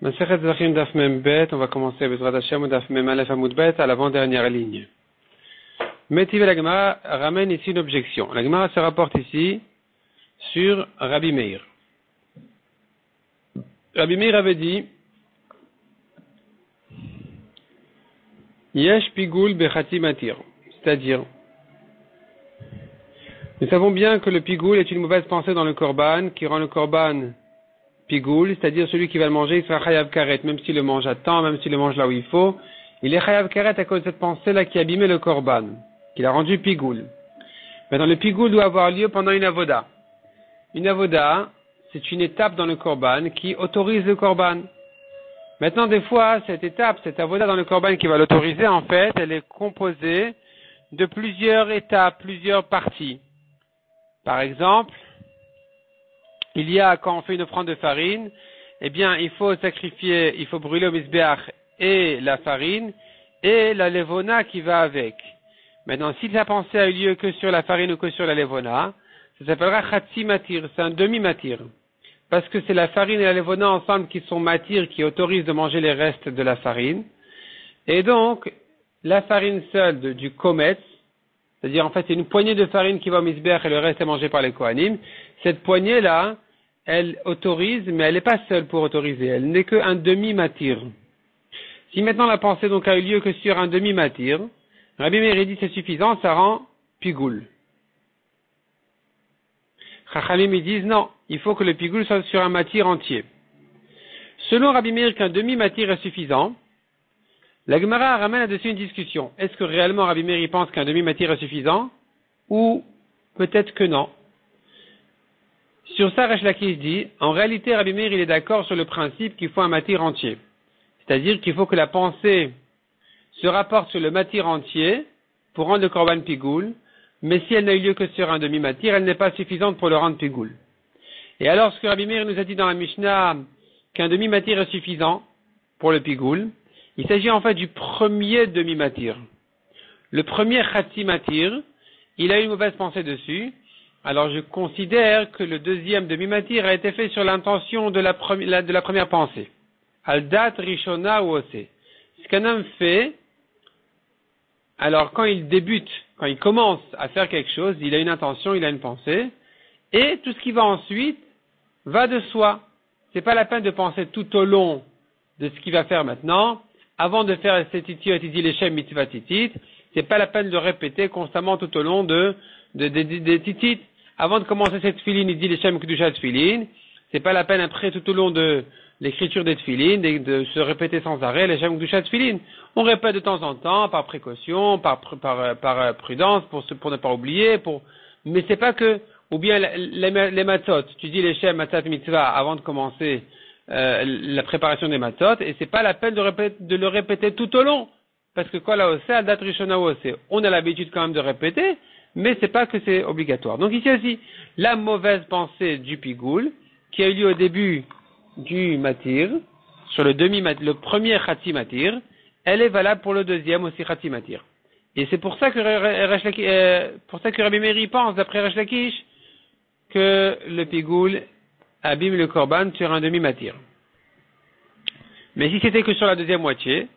Masechet Zachim Daf Mem Bet, on va commencer Bezrat Hashem Daf Mem Aleph Amud Bet à l'avant-dernière ligne. Metiv la Gemara ramène ici une objection. La Gemara se rapporte ici sur Rabbi Meir. Rabbi Meir avait dit Yesh Pigul Bechati Matir, c'est-à-dire nous savons bien que le Pigul est une mauvaise pensée dans le Korban qui rend le Korban Pigoul, c'est-à-dire celui qui va le manger, il sera chayav karet, même s'il le mange à temps, même s'il le mange là où il faut. Il est chayav karet à cause de cette pensée-là qui a abîmé le korban, qui l'a rendu pigoul. Maintenant, le pigoul doit avoir lieu pendant une avoda. Une avoda, c'est une étape dans le korban qui autorise le korban. Maintenant, des fois, cette étape, cette avoda dans le korban qui va l'autoriser, en fait, elle est composée de plusieurs étapes, plusieurs parties. Par exemple, il y a, quand on fait une offrande de farine, eh bien, il faut sacrifier, il faut brûler au misbéach et la farine et la levona qui va avec. Maintenant, si la pensée a eu lieu que sur la farine ou que sur la levona, ça s'appellera chatsi matir, c'est un demi-matir. Parce que c'est la farine et la levona ensemble qui sont matir, qui autorisent de manger les restes de la farine. Et donc, la farine seule du kometz, c'est-à-dire en fait c'est une poignée de farine qui va au misbéach et le reste est mangé par les kohanim. Cette poignée-là, elle autorise, mais elle n'est pas seule pour autoriser. Elle n'est qu'un demi-matir. Si maintenant la pensée donc a eu lieu que sur un demi-matir, Rabbi Meir dit c'est suffisant, ça rend pigoul. Chachamim ils disent non, il faut que le pigoul soit sur un matir entier. Selon Rabbi Meir qu'un demi-matir est suffisant, la Gemara ramène là-dessus une discussion. Est-ce que réellement Rabbi Meir pense qu'un demi-matir est suffisant ou peut-être que non? Sur ça, Resh Lakish dit, en réalité, Rabbi Meir, il est d'accord sur le principe qu'il faut un matir entier. C'est-à-dire qu'il faut que la pensée se rapporte sur le matir entier pour rendre le korban pigoul, mais si elle n'a eu lieu que sur un demi-matir, elle n'est pas suffisante pour le rendre pigoul. Et alors, ce que Rabbi Meir nous a dit dans la Mishnah, qu'un demi-matir est suffisant pour le pigoul, il s'agit en fait du premier demi-matir. Le premier chatsi matir, il a une mauvaise pensée dessus. Alors je considère que le deuxième demi-matir a été fait sur l'intention de la première pensée. Al-dat rishona ou osé. Ce qu'un homme fait, alors quand il débute, quand il commence à faire quelque chose, il a une intention, il a une pensée, et tout ce qui va ensuite va de soi. C'est pas la peine de penser tout au long de ce qu'il va faire maintenant. Avant de faire cette titi leshem mitzvah titit, c'est pas la peine de répéter constamment tout au long des titit. Avant de commencer cette tefilin, il dit les Shem Kedusha tefilin. C'est pas la peine après tout au long de l'écriture des tefilin de se répéter sans arrêt les Shem Kedusha tefilin. On répète de temps en temps, par précaution, par prudence, pour ne pas oublier, mais c'est pas que, ou bien les matzot. Tu dis les Shem Matzat Mitzvah avant de commencer, la préparation des matzot, et c'est pas la peine de le répéter tout au long. Parce que quoi là aussi, à date rishona aussi, on a l'habitude quand même de répéter, mais c'est pas que c'est obligatoire. Donc ici aussi, la mauvaise pensée du pigoul, qui a eu lieu au début du matir, sur le premier chatsi matir, elle est valable pour le deuxième aussi chatsi matir. Et c'est pour ça que Rabbi Meir pense, d'après Resh Lakish, que le pigoul abîme le korban sur un demi-matir. Mais si c'était que sur la deuxième moitié,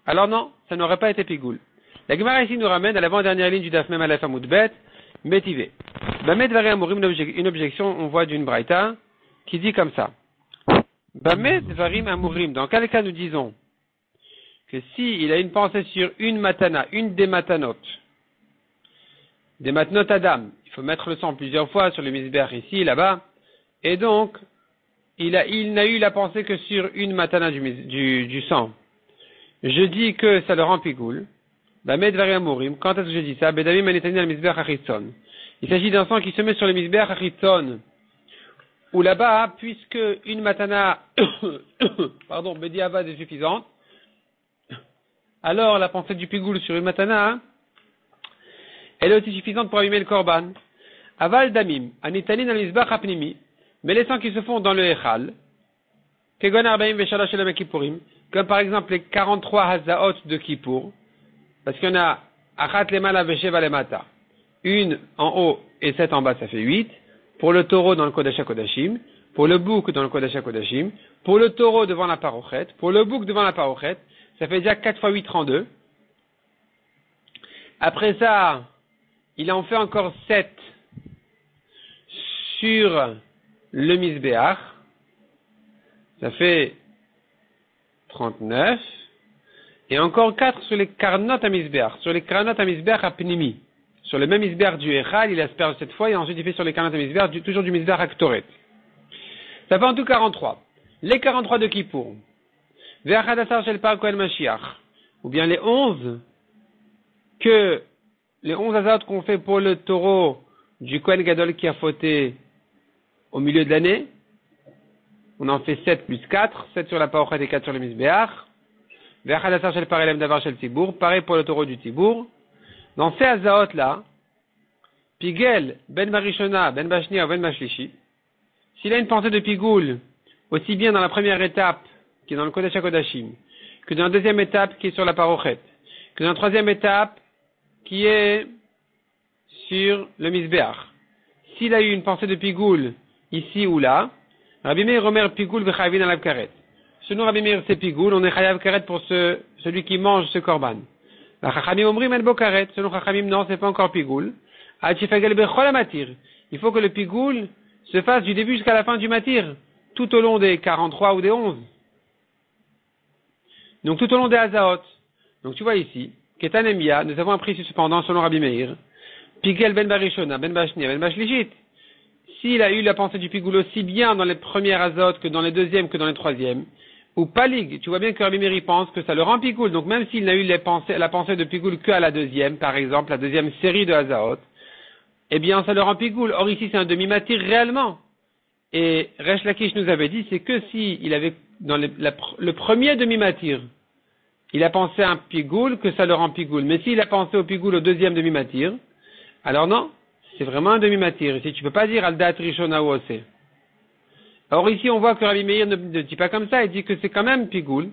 alors non, ça n'aurait pas été pigoul. La Gemara ici nous ramène à l'avant-dernière ligne du Daf Mem Aleph Amud Bet, Métivé. Bamed Vari Amurim, une objection, on voit d'une Braïta, qui dit comme ça. Bamed Varim Amurim, dans quel cas nous disons que si il a une pensée sur une matana, une des matanot Adam, il faut mettre le sang plusieurs fois sur le misbéach ici, là-bas, et donc, il n'a eu la pensée que sur une matana du sang. Je dis que ça le rend pigoul. Quand est-ce que je dis ça? Il s'agit d'un sang qui se met sur le misbéach achitzon, où là-bas, puisque une matana, bediavad est suffisante, alors la pensée du pigoul sur une matana, elle est aussi suffisante pour abîmer le korban. Aval damim, anitanin al misbéach apnimi, mais les sangs qui se font dans le echal, kegon arbaim veshalosh elam kippurim, comme par exemple les 43 hazaot de Kippour, parce qu'il y en a achat lemala vesheva lemata, une en haut et 7 en bas, ça fait 8. Pour le taureau dans le Kodesh HaKodashim, pour le bouc dans le Kodesh HaKodashim, pour le taureau devant la parochet, pour le bouc devant la parochet, ça fait déjà 4 fois 8, 32. Après ça, il en fait encore 7 sur le Mizbeach, ça fait 39, et encore 4 sur les Karnot à Mizbeach, sur les Karnot à Mizbeach à Pnimi. Sur le même Mizbeach du Echal, il asperge cette fois, et ensuite il fait sur les Karnot à Mizbeach, toujours du Mizbeach à Ktoret. Ça fait en tout 43. Les 43 de Kippour. Ve'achadassar shel par Kohen Mashiach. Ou bien les 11 azot qu'on fait pour le taureau du Kohen Gadol qui a fauté au milieu de l'année. On en fait 7 plus 4. 7 sur la parochet et 4 sur le Mizbeach. Ve'achadassar shel par elem davar shel Tibour. Pareil pour le taureau du Tibour. Dans ces azot là, Pigel, Ben Barishona, Ben Bashnia ou Ben Bashlishi, s'il a une pensée de Pigoul, aussi bien dans la première étape, qui est dans le Kodesh HaKodashim, que dans la deuxième étape, qui est sur la parochet, que dans la troisième étape, qui est sur le Mizbeach. S'il a eu une pensée de Pigoul, ici ou là, Rabbi Meir Omer Pigoul v'chayavin alav karet. Selon Rabbi Meir, c'est Pigoul, on est chayav karet pour celui qui mange ce korban. La Chachamim Omrim en bo karet. Selon Chachamim, non, c'est pas encore Pigoul. Ad shefagel bechol hamatir. Il faut que le Pigoul se fasse du début jusqu'à la fin du matir, tout au long des 43 ou des 11. Donc tout au long des Hazaot. Donc tu vois ici, Ketanemia, nous avons appris cependant, selon Rabbi Meir, Pigel ben Barishona, ben Bashnia, ben Bashlishit. S'il a eu la pensée du Pigoul aussi bien dans les premières Hazaot que dans les deuxièmes que dans les troisièmes, ou Palig, tu vois bien que Rabbi Meir pense que ça le rend Pigoul. Donc même s'il n'a eu la pensée de Pigoul qu'à la deuxième, par exemple, la deuxième série de Hazaot, eh bien, ça le rend Pigoul. Or, ici, c'est un demi-matir réellement. Et Resh Lakish nous avait dit, c'est que si il avait, dans le premier demi-matir, il a pensé à un Pigoul, que ça le rend Pigoul. Mais s'il a pensé au Pigoul au deuxième demi-matir, alors non, c'est vraiment un demi-matir. Ici, tu peux pas dire Aldat Rishona ou Ose. Or, ici, on voit que Rabbi Meir ne dit pas comme ça, il dit que c'est quand même Pigoul.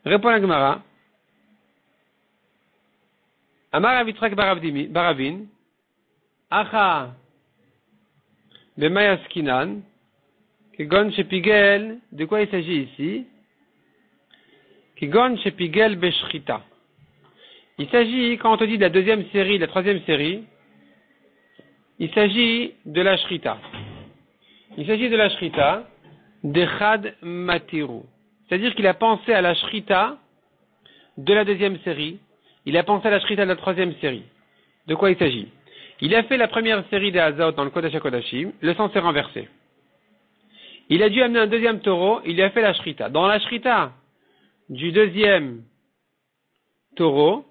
Répond la Gemara. Amar Avitrak Baravin, Acha, Bemayaskinan, Kigon Shepigel, de quoi il s'agit ici? Kigon Shepigel Beshrita. Il s'agit, quand on te dit de la deuxième série, de la troisième série, il s'agit de la Shrita. Il s'agit de la Shrita d'Echad Matiru. C'est-à-dire qu'il a pensé à la Shrita de la deuxième série, il a pensé à la Shrita de la troisième série. De quoi il s'agit? Il a fait la première série des Hazaot dans le Kodesh HaKodashim, le sang s'est renversé. Il a dû amener un deuxième taureau, il lui a fait la Shrita. Dans la Shrita du deuxième taureau,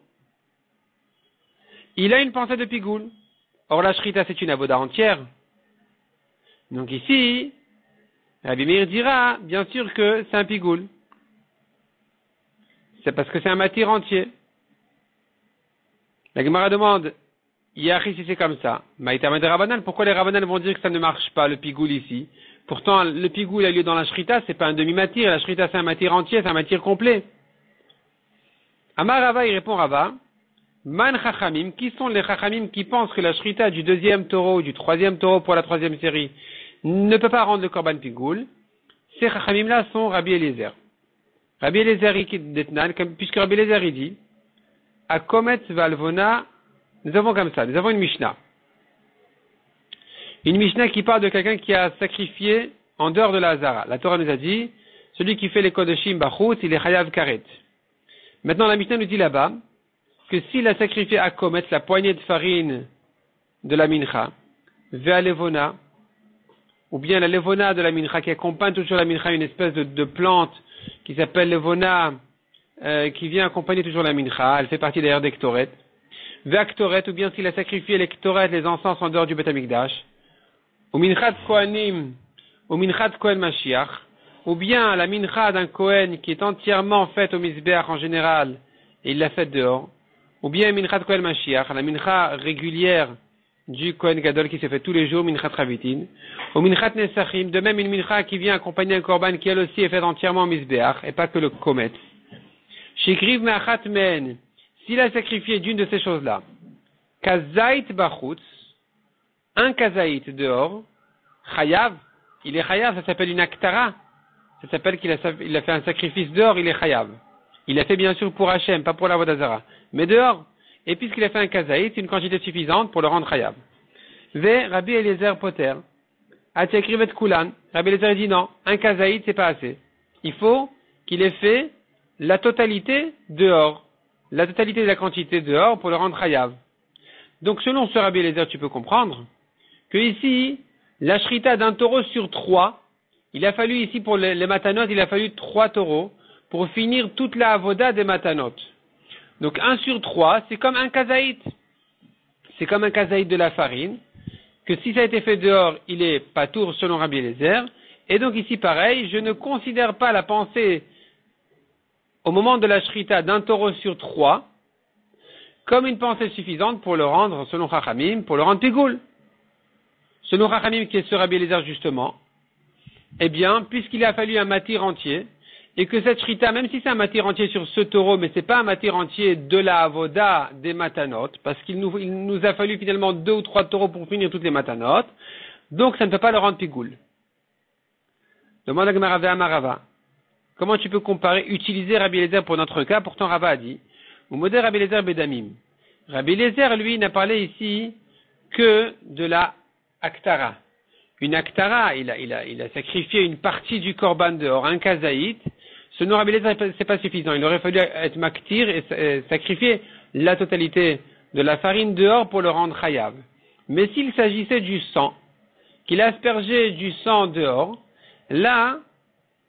il a une pensée de Pigoul. Or la Shrita c'est une avoda entière. Donc ici, Rabbi Meir dira, bien sûr que c'est un Pigoul. C'est parce que c'est un matir entier. La Gemara demande, Yachi, si c'est comme ça, Maïtamad Rabbanan, pourquoi les Rabbanan vont dire que ça ne marche pas, le Pigoul ici? Pourtant, le Pigoul a lieu dans la Shrita, c'est pas un demi-matir, la Shrita c'est un matir entier, c'est un matir complet. Amar Rava, il répond Rava, Man Chachamim, qui sont les Chachamim qui pensent que la Shrita du deuxième taureau, du troisième taureau pour la troisième série, ne peut pas rendre le Korban Pigoul? Ces Chachamim-là sont Rabbi Eliezer. Rabbi Eliezer, puisque Rabbi Eliezer, il dit, Akomet Valvona, nous avons comme ça, nous avons une Mishnah. Une Mishnah qui parle de quelqu'un qui a sacrifié en dehors de la Hazara. La Torah nous a dit, celui qui fait les Kodeshim Bachut, il est Chayav Karet. Maintenant, la Mishnah nous dit là-bas, que s'il a sacrifié à Komet la poignée de farine de la Mincha, Vea Levona, ou bien la Levona de la Mincha, qui accompagne toujours la Mincha, une espèce de plante qui s'appelle Levona, qui vient accompagner toujours la Mincha, elle fait partie d'ailleurs des Ktoret. Vea Ktoret, ou bien s'il a sacrifié les Ktoret, les encens en dehors du Bet Amikdash, ou Minchat Kohanim, ou Minchat Kohen Mashiach, ou bien la Mincha d'un Kohen qui est entièrement faite au Mizbeach en général, et il l'a faite dehors, ou bien Minchat Kohen Mashiach, la Mincha régulière du Kohen Gadol qui se fait tous les jours, Minchat Ravitin, ou Minchat Nesachim, de même une Mincha qui vient accompagner un Korban qui elle aussi est faite entièrement au Mizbeach, et pas que le Komet. Shikriv Me'achat Men, s'il a sacrifié d'une de ces choses-là, Kazait Bachutz, un Kazait dehors, Chayav, il est chayav, ça s'appelle une aktara. Ça s'appelle qu'il a fait un sacrifice dehors, il est chayav. Il a fait bien sûr pour Hachem, pas pour la Vodazara. Mais dehors, et puisqu'il a fait un kazaït, c'est une quantité suffisante pour le rendre chayav. V. Rabbi Eliezer Poter. Atiakrivet Kulan. Rabbi Eliezer dit non, un kazaït c'est pas assez. Il faut qu'il ait fait la totalité dehors. La totalité de la quantité dehors pour le rendre chayav. Donc selon ce Rabbi Eliezer, tu peux comprendre que ici, la shrita d'un taureau sur 3, il a fallu ici pour les matanot, il a fallu 3 taureaux pour finir toute la avoda des matanot. Donc 1 sur 3, c'est comme un kazaït. C'est comme un kazaït de la farine, que si ça a été fait dehors, il est patour selon Rabbi Eliezer. Et donc ici pareil, je ne considère pas la pensée au moment de la shrita d'un taureau sur 3 comme une pensée suffisante pour le rendre, selon Chachamim, pour le rendre pigoul. Selon Chachamim qui est ce Rabbi Eliezer justement, eh bien, puisqu'il a fallu un matir entier, et que cette shrita, même si c'est un matir entier sur ce taureau, mais c'est pas un matir entier de la avoda des matanot, parce qu'il nous a fallu finalement 2 ou 3 taureaux pour finir toutes les matanot, donc ça ne peut pas le rendre pigoul. Demande à Gemara Ve'amarava. Comment tu peux comparer, utiliser Rabbi Eliezer pour notre cas? Pourtant Rava a dit, ou modèle Rabbi Eliezer Bedamim. Rabbi Eliezer, lui, n'a parlé ici que de la aktara. Une aktara, il a sacrifié une partie du korban dehors, un kazaït. Ce nom Rabbi Eliezer, c'est pas suffisant. Il aurait fallu être maktir et sacrifier la totalité de la farine dehors pour le rendre chayav. Mais s'il s'agissait du sang, qu'il a aspergé du sang dehors, là,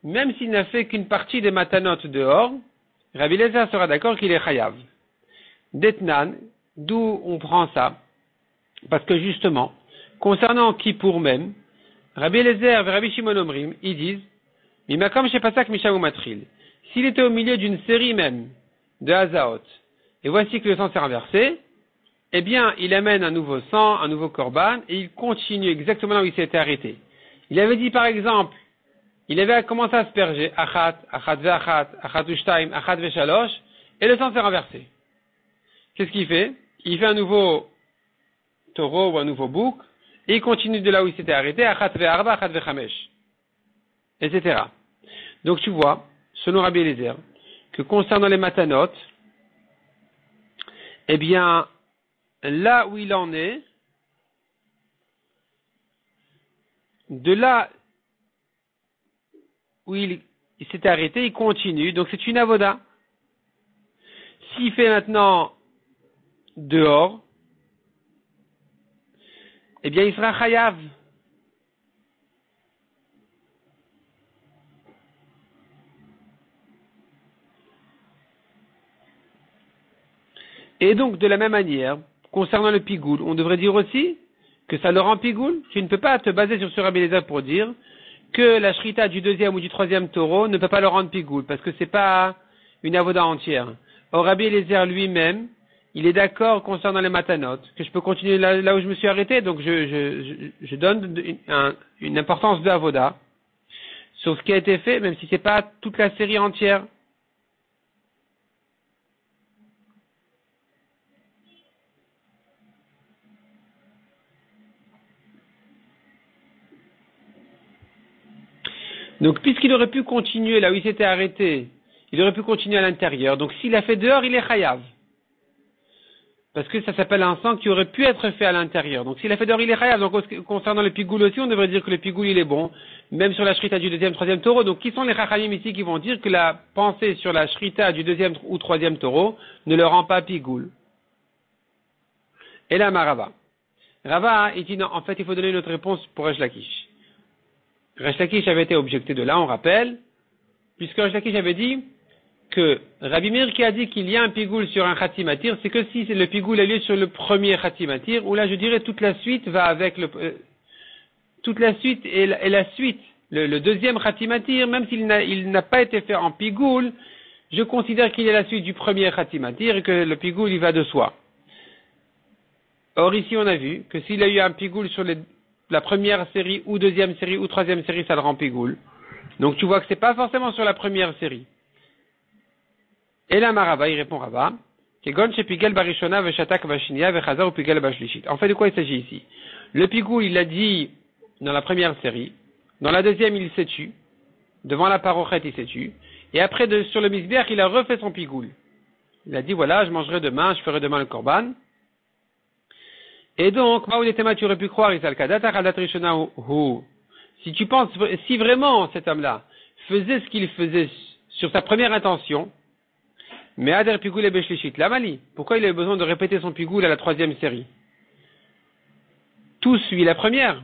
même s'il n'a fait qu'une partie des matanot dehors, Rabbi Eliezer sera d'accord qu'il est chayav. Detnan, d'où on prend ça? Parce que justement, concernant Kippour même, Rabbi Eliezer et Rabbi Shimon Omrim, ils disent, Mimakom shepasak mishav umatril. S'il était au milieu d'une série même de Hazaot, et voici que le sang s'est renversé, eh bien, il amène un nouveau sang, un nouveau korban, et il continue exactement là où il s'était arrêté. Il avait dit par exemple, il avait commencé à asperger, achat ve'achat, achat u'shtaim, achat ve'shalosh, et le sang s'est renversé. Qu'est-ce qu'il fait? Il fait un nouveau taureau ou un nouveau bouc, et il continue de là où il s'était arrêté, achat ve'arba, achat ve'chamesh, etc. Donc tu vois, selon Rabbi Eliezer, que concernant les matanot, eh bien, là où il en est, de là où il s'était arrêté, il continue, donc c'est une avoda. S'il fait maintenant dehors, eh bien il sera chayav. Et donc, de la même manière, concernant le pigoul, on devrait dire aussi que ça le rend pigoul. Tu ne peux pas te baser sur ce Rabbi Eliezer pour dire que la shrita du 2e ou du 3e taureau ne peut pas le rendre pigoul, parce que c'est pas une avoda entière. Or, Rabbi Eliezer lui-même, il est d'accord concernant les matanot, que je peux continuer là où je me suis arrêté, donc je donne une importance de avoda sur ce qui a été fait, même si c'est pas toute la série entière. Donc, puisqu'il aurait pu continuer là où il s'était arrêté, il aurait pu continuer à l'intérieur. Donc, s'il a fait dehors, il est chayav. Parce que ça s'appelle un sang qui aurait pu être fait à l'intérieur. Donc, s'il a fait dehors, il est chayav. Donc, concernant le pigoul aussi, on devrait dire que le pigoul, il est bon. Même sur la shrita du 2e, 3e taureau. Donc, qui sont les chachamim ici qui vont dire que la pensée sur la shrita du 2e ou 3e taureau ne le rend pas pigoul? Et là, Rava. Rava, il dit non, en fait, il faut donner une autre réponse pour Resh Lakish. Resh Lakish avait été objecté de là, on rappelle, puisque Resh Lakish avait dit que Rabbi Meir qui a dit qu'il y a un pigoul sur un khatimatir, c'est que si le pigoul a lieu sur le premier khatimatir, où là je dirais toute la suite va avec toute la suite et la suite, le 2e khatimatir, même s'il n'a pas été fait en pigoul, je considère qu'il est la suite du premier khatimatir et que le pigoul il va de soi. Or ici on a vu que s'il a eu un pigoul sur la première série ou 2e série ou 3e série, ça le rend pigoul. Donc tu vois que c'est pas forcément sur la première série. Et là, Marava, il répond Rava, en fait, de quoi il s'agit ici? Le pigoul, il l'a dit dans la première série, Dans la deuxième, il s'est tué. Devant la parochet, il s'est tué. Et après, sur le misbeach, il a refait son pigoule. Il a dit, voilà, je mangerai demain, je ferai demain le korban. Et donc, tu aurais pu croire, si tu penses, si vraiment cet homme-là faisait ce qu'il faisait sur sa première intention, mais Ader Pigoul et Beshlichit, la Mali, pourquoi il avait besoin de répéter son pigoul à la troisième série? Tout suit la première.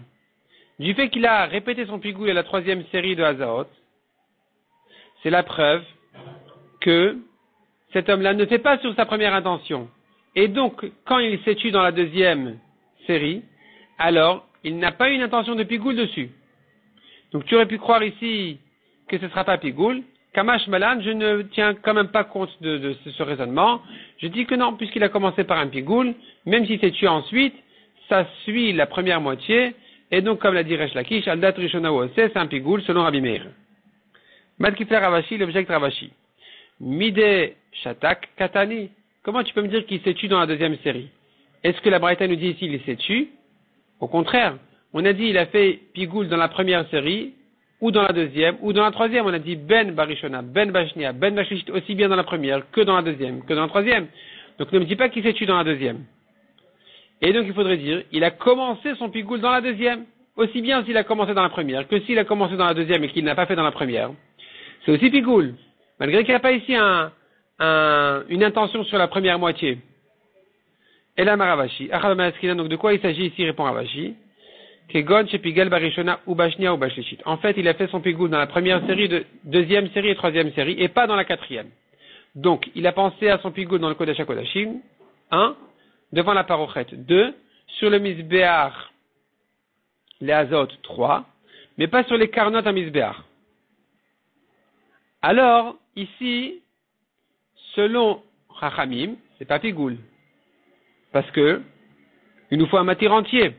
Du fait qu'il a répété son pigoul à la troisième série de Hazaot, c'est la preuve que cet homme-là ne fait pas sur sa première intention. Et donc, quand il s'est tué dans la deuxième série, alors, il n'a pas une intention de pigoul dessus. Donc, tu aurais pu croire ici que ce ne sera pas pigoul. Kamash Malan, je ne tiens quand même pas compte de ce raisonnement. Je dis que non, puisqu'il a commencé par un pigoul, même s'il s'est tué ensuite, ça suit la première moitié, et donc, comme l'a dit Resh Lakish, Aldat Rishona Ose, c'est un pigoul selon Rabbi Meir. Madkifler Ravashi, l'object Ravashi. Mide Shatak Katani. Comment tu peux me dire qu'il s'est tué dans la deuxième série? Est-ce que la Braïta nous dit ici il s'est tué? Au contraire, on a dit il a fait pigoul dans la première série, ou dans la deuxième, ou dans la troisième. On a dit Ben Barishona, Ben Bashnia, Ben Bashlichit, aussi bien dans la première que dans la deuxième, que dans la troisième. Donc ne me dis pas qu'il s'est tué dans la deuxième. Et donc il faudrait dire, il a commencé son pigoul dans la deuxième, aussi bien s'il a commencé dans la première, que s'il a commencé dans la deuxième et qu'il n'a pas fait dans la première. C'est aussi pigoul, malgré qu'il n'y a pas ici une intention sur la première moitié. Et là, Maravashi, donc de quoi il s'agit ici, répond Ravashi. En fait, il a fait son pigoul dans la première série, deuxième série et troisième série, et pas dans la quatrième. Donc, il a pensé à son pigoul dans le Kodesh HaKodashim, 1, devant la parochet, 2, sur le misbeach, les azot, 3, mais pas sur les karnot à misbeach. Alors, ici, selon Chachamim, c'est pas pigoul. Parce que, il nous faut un matir entier.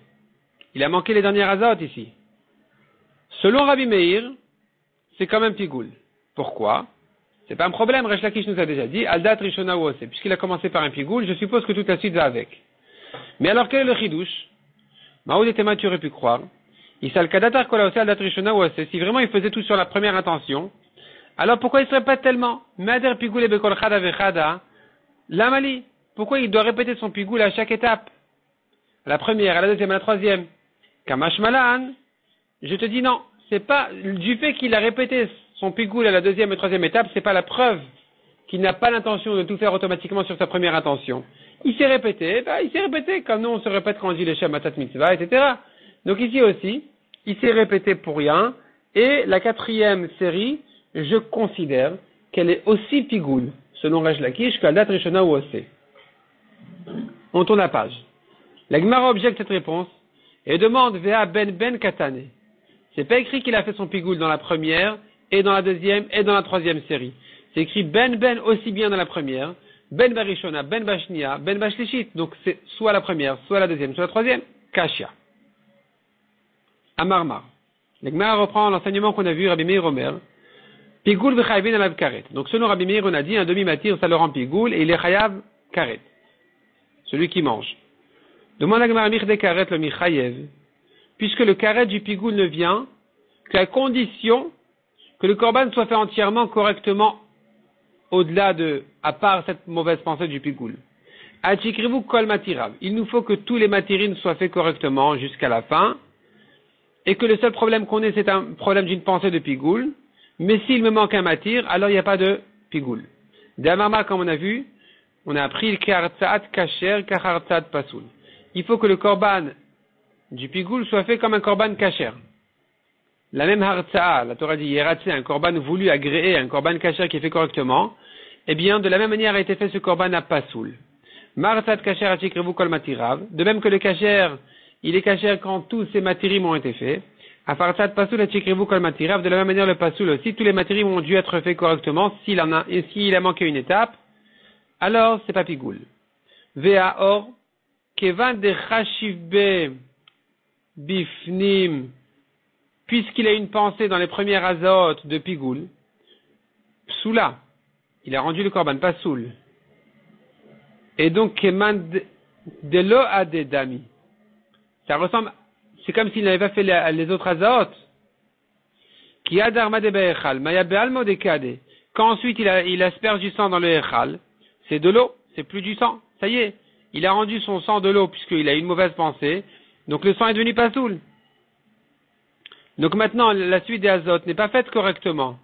Il a manqué les dernières azot ici. Selon Rabbi Meir, c'est quand même pigoul. Pourquoi? C'est pas un problème, Resh Lakish nous a déjà dit, Aldat Rishona Wose, puisqu'il a commencé par un pigoul, je suppose que toute la suite va avec. Mais alors quel est le chidouche? Maoud et Tema, tu aurais pu croire. Si vraiment il faisait tout sur la première intention, alors pourquoi il ne se répète tellement? Mader pigoul et bekol chada vechada, l'amali. Pourquoi il doit répéter son pigoul à chaque étape? À la première, à la deuxième, à la troisième. Kamash Malan, je te dis non. C'est pas, du fait qu'il a répété son pigoul à la deuxième et troisième étape, c'est pas la preuve qu'il n'a pas l'intention de tout faire automatiquement sur sa première intention. Il s'est répété, comme nous on se répète quand on dit les Shem Matat Mitzvah, etc. Donc ici aussi, il s'est répété pour rien, et la quatrième série, je considère qu'elle est aussi pigoul, selon Resh Lakish, qu'Aldat Rishona ou Osé. On tourne la page. La Gemara objecte cette réponse, et demande Vea Ben Katane. C'est pas écrit qu'il a fait son pigoul dans la première, et dans la deuxième, et dans la troisième série. C'est écrit Ben aussi bien dans la première, Ben Barishona, Ben Bashnia, Ben Bashlichit. Donc c'est soit la première, soit la deuxième, soit la troisième. Kashia. Amarmar. La Gemara reprend l'enseignement qu'on a vu, Rabbi Meir Omer. Pigoul v'chayvin alav karet. Donc selon Rabbi Meir, on a dit un demi-matir, ça le rend pigoul, et il est chayav karet. Celui qui mange. Demande à Gemara Michde karet le michayev. Puisque le karet du pigoul ne vient qu'à condition que le korban soit fait entièrement, correctement, au-delà à part cette mauvaise pensée du pigoul. Achikrivu kol matirav. Il nous faut que tous les matirines soient faits correctement jusqu'à la fin, et que le seul problème qu'on ait, c'est un problème d'une pensée de pigoul, mais s'il me manque un matir, alors il n'y a pas de pigoul. D'Amama, comme on a vu, on a appris le kartzat kasher, kartzat pasoul. Il faut que le korban du pigoul soit fait comme un korban kasher. La même hartza'a, la Torah dit yeratzé, un korban voulu, agréé, un korban kasher qui est fait correctement, eh bien, de la même manière a été fait ce korban à pasoul. Martzat kasher achikrevu kol matirav. De même que le kasher, il est kasher quand tous ces matirim ont été faits. Afartzat pasoul achikrevu kol matirav. De la même manière, le pasoul aussi, tous les matirim ont dû être faits correctement. S'il a manqué une étape, alors c'est pas pigoul. Vea or, kevan de chashivbe bifnim, puisqu'il a une pensée dans les premières azotes de pigoul, psoula, il a rendu le korban pasoul. Et donc, keman de lo adedami. Ça ressemble, c'est comme s'il n'avait pas fait les autres azotes. Qui a d'arma de be'echal, maya be'almo de kade. Quand ensuite il asperge du sang dans le echal, c'est de l'eau, c'est plus du sang. Ça y est, il a rendu son sang de l'eau puisqu'il a une mauvaise pensée. Donc le sang est devenu pasoul. Donc maintenant, la suite des azotes n'est pas faite correctement.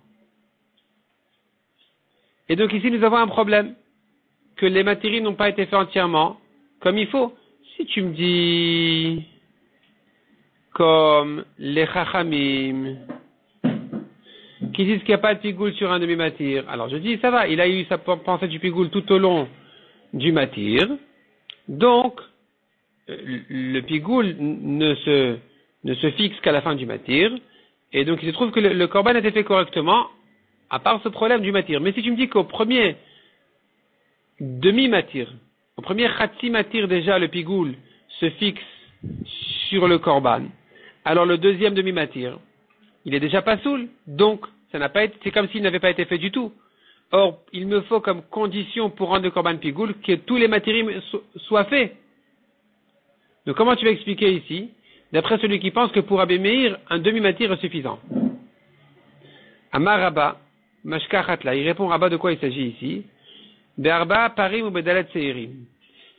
Et donc ici, nous avons un problème. Que les matériaux n'ont pas été faits entièrement comme il faut. Si tu me dis comme les chachamim qui disent qu'il n'y a pas de pigoule sur un demi-matir, alors je dis ça va, il a eu sa pensée du pigoule tout au long du matir, donc le pigoule ne se fixe qu'à la fin du matir, et donc il se trouve que le korban a été fait correctement, à part ce problème du matir. Mais si tu me dis qu'au premier demi-matir, au premier khatsi matir déjà le pigoule se fixe sur le korban, alors le deuxième demi-matir, il est déjà pas soul, donc ça n'a pas été, c'est comme s'il n'avait pas été fait du tout. Or, il me faut comme condition pour rendre le korban pigoule que tous les matirim soient faits. Donc comment tu vas expliquer ici, d'après celui qui pense que pour Rabbi Meir, un demi-matir est suffisant? Amar Rabba, Mashka Chatla, il répond Rabba de quoi il s'agit ici? Be'arba parim ou bedalet seirim.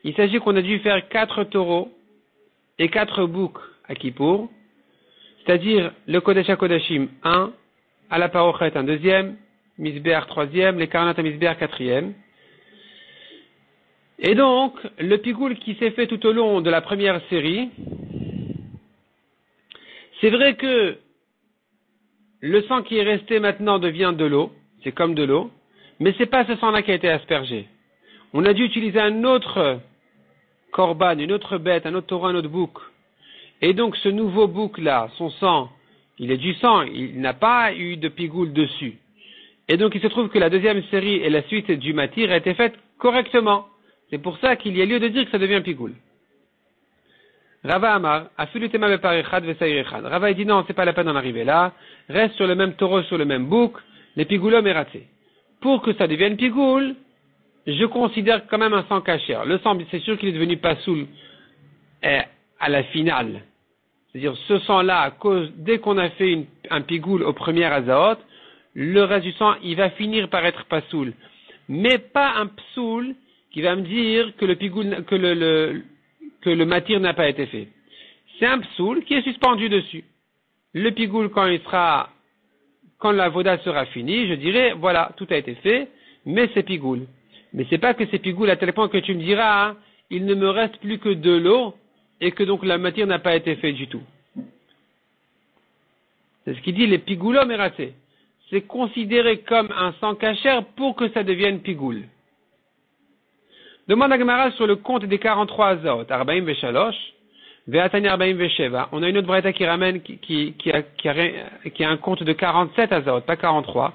Il s'agit qu'on a dû faire 4 taureaux et 4 boucs à Kippour, c'est-à-dire le Kodesh HaKodashim 1, à la Parochet un deuxième, Misbeach troisième, les Karnat à Misbeach quatrième. Et donc, le pigoule qui s'est fait tout au long de la première série, c'est vrai que le sang qui est resté maintenant devient de l'eau, c'est comme de l'eau, mais c'est pas ce sang-là qui a été aspergé. On a dû utiliser un autre korban, une autre bête, un autre taureau, un autre bouc. Et donc ce nouveau bouc-là, son sang, il est du sang, il n'a pas eu de pigoule dessus. Et donc il se trouve que la deuxième série et la suite du matir a été faite correctement. C'est pour ça qu'il y a lieu de dire que ça devient pigoule. Rava Amar, Afilutema beparechad vesairechad. Rava dit non, c'est pas la peine d'en arriver là. Reste sur le même taureau, sur le même bouc, les pigoulos est raté. Pour que ça devienne pigoule, je considère quand même un sang caché. Le sang, c'est sûr qu'il est devenu pasoul à la finale. C'est-à-dire, ce sang-là, dès qu'on a fait un pigoule au premier azaot, le reste du sang, il va finir par être pasoul. Mais pas un psoul qui va me dire que le pigoule, que le matir n'a pas été fait. C'est un psoul qui est suspendu dessus. Le pigoule, quand la voda sera finie, je dirais, voilà, tout a été fait, mais c'est pigoule. Mais c'est pas que c'est pigoule à tel point que tu me diras, hein, il ne me reste plus que de l'eau, et que donc la matière n'a pas été faite du tout. C'est ce qu'il dit, les pigoulos mératés. C'est considéré comme un sang cachère pour que ça devienne pigoule. Demande à Gemara sur le compte des 43 azaot, Arbaim Veshalosh, Ve'atani Arbaim Vesheva. On a une autre braïta qui ramène, qui a un compte de 47 azaot, pas 43.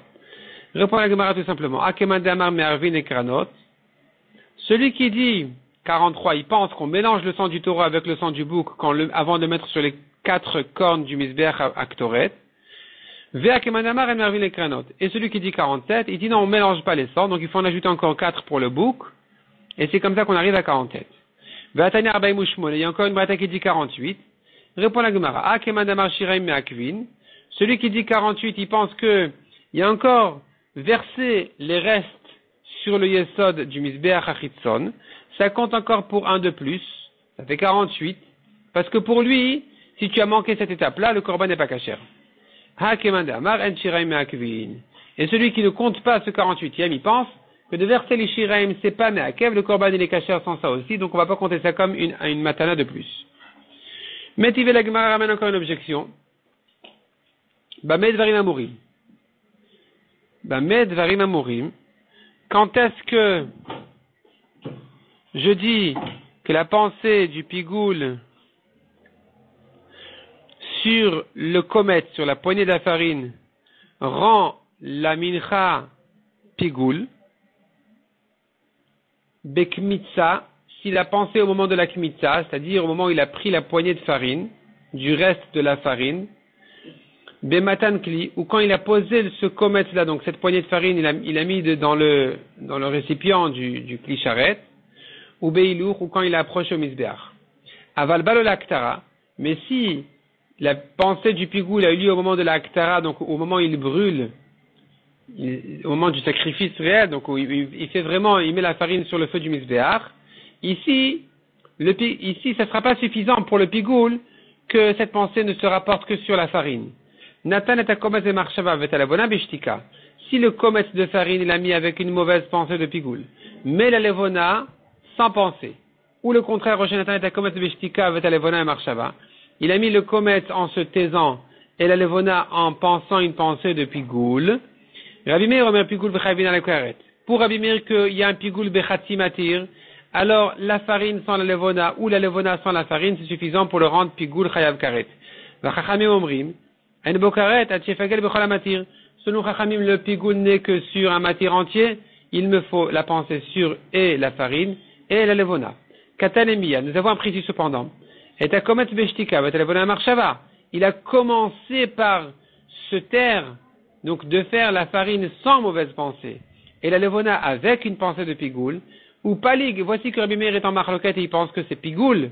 Répond à la Gemara tout simplement. Akeman Damar Me'arvin et Kranot. Celui qui dit 43, il pense qu'on mélange le sang du taureau avec le sang du bouc avant de le mettre sur les 4 cornes du Misbeach à Ktoret. Ve'akeman Damar Me'arvin et Kranot. Et celui qui dit 47, il dit non, on mélange pas les sangs, donc il faut en ajouter encore 4 pour le bouc. Et c'est comme ça qu'on arrive à 47. Ve'atani Arbaim Ushmon. Il y a encore une braïta qui dit 48. Répond la Gemara. Akeman Damar Shiraim Me'akvin. Celui qui dit 48, il pense que il y a encore verser les restes sur le yesod du Misbeach Achitzon, ça compte encore pour un de plus, ça fait 48, parce que pour lui, si tu as manqué cette étape-là, le korban n'est pas kasher. Et celui qui ne compte pas ce 48e, il pense que de verser les shiraim, c'est pas me'akev, le korban il est kasher sans ça aussi, donc on va pas compter ça comme une matana de plus. Metive la Gemara ramène encore une objection. Bamed varim amurim. Bamed varim amurim. Quand est-ce que je dis que la pensée du pigoule sur le komet, sur la poignée de la farine, rend la mincha pigoule, bekmitza, s'il a pensé au moment de la kmitza, c'est-à-dire au moment où il a pris la poignée de farine, du reste de la farine, bematan kli, ou quand il a posé ce komet-là, donc cette poignée de farine, il a mis dans le récipient du kli charret, ou beilour, ou quand il a approché au misbeach. Aval balolaktara, mais si la pensée du pigoul a eu lieu au moment de la Aktara, donc au moment où il brûle, au moment du sacrifice réel, donc où il fait vraiment, il met la farine sur le feu du Mizbeach. Ici, ça ne sera pas suffisant pour le pigoul que cette pensée ne se rapporte que sur la farine. Nathan et Akomet et Marshava vetalevona beshtika. Si le komet de farine il a mis avec une mauvaise pensée de pigoul, mais la levona sans pensée, ou le contraire, Rosh Nathan et Akomet beshtika vetalevona et Marshava, il a mis le komet en se taisant et la levona en pensant une pensée de pigoul. Rabbi Meir omer pigoul v'chayvin al karet. Pour Rabbi Meir qu'il y a un pigoul bechati matir, alors la farine sans la levona ou la levona sans la farine, c'est suffisant pour le rendre pigoul chayav karet. V'chachamim omrim, en bokaret at shefagel bechol amatir. Selon Chachamim, le pigoul n'est que sur un matir entier, il me faut la pensée sur et la farine et la levona. Katanemia, nous avons appris ici cependant. Et à komet beshtika, va levona marshava. Il a commencé par se taire, donc de faire la farine sans mauvaise pensée, et la levona avec une pensée de pigoul, ou palig, voici que Rabbi Meir est en marloquette et il pense que c'est pigoul.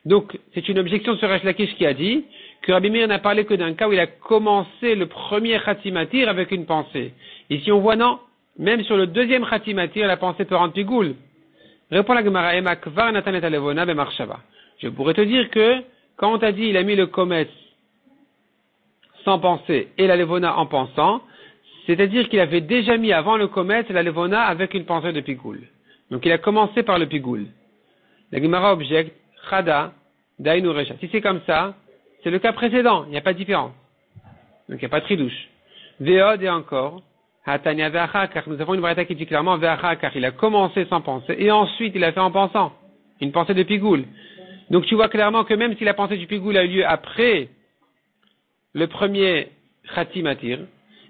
Donc, c'est une objection sur Resh Lakish qui a dit que Rabbi Meir n'a parlé que d'un cas où il a commencé le premier khatimatir avec une pensée. Ici, on voit non, même sur le deuxième khatimatir, la pensée peut rendre pigoul. Répond la Gemara, Ema kvar natan et alevona bemarshava. Je pourrais te dire que, quand on t'a dit il a mis le kometz sans penser et la levona en pensant, c'est-à-dire qu'il avait déjà mis avant le kometz et la levona avec une pensée de pigoul. Donc il a commencé par le pigoul. La Gemara objecte, Chada, Dainu Recha. Si c'est comme ça, c'est le cas précédent, il n'y a pas de différence. Donc il n'y a pas de tridouche. Veod et encore, Hatania Veacha, car nous avons une variété qui dit clairement Veacha, car il a commencé sans penser, et ensuite il a fait en pensant. Une pensée de pigoul. Donc tu vois clairement que même si la pensée du pigoul a eu lieu après le premier Khati Matir,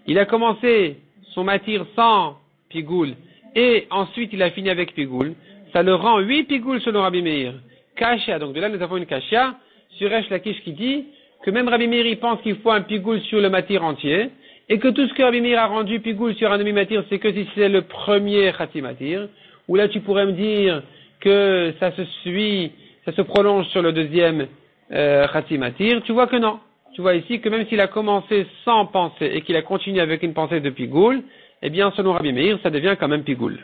il a commencé son Matir sans pigoul, et ensuite il a fini avec pigoul, ça le rend 8 pigouls selon Rabbi Meir. Kashia, donc de là nous avons une Kashia sur Resh Lakish qui dit que même Rabbi Meir il pense qu'il faut un pigoul sur le Matir entier, et que tout ce que Rabbi Meir a rendu pigoul sur un demi-Matir, c'est que si c'est le premier Khati Matir, ou là tu pourrais me dire que ça se prolonge sur le deuxième Khati Matir, tu vois que non. Tu vois ici que même s'il a commencé sans penser et qu'il a continué avec une pensée de pigoul, eh bien selon Rabbi Meir, ça devient quand même pigoul.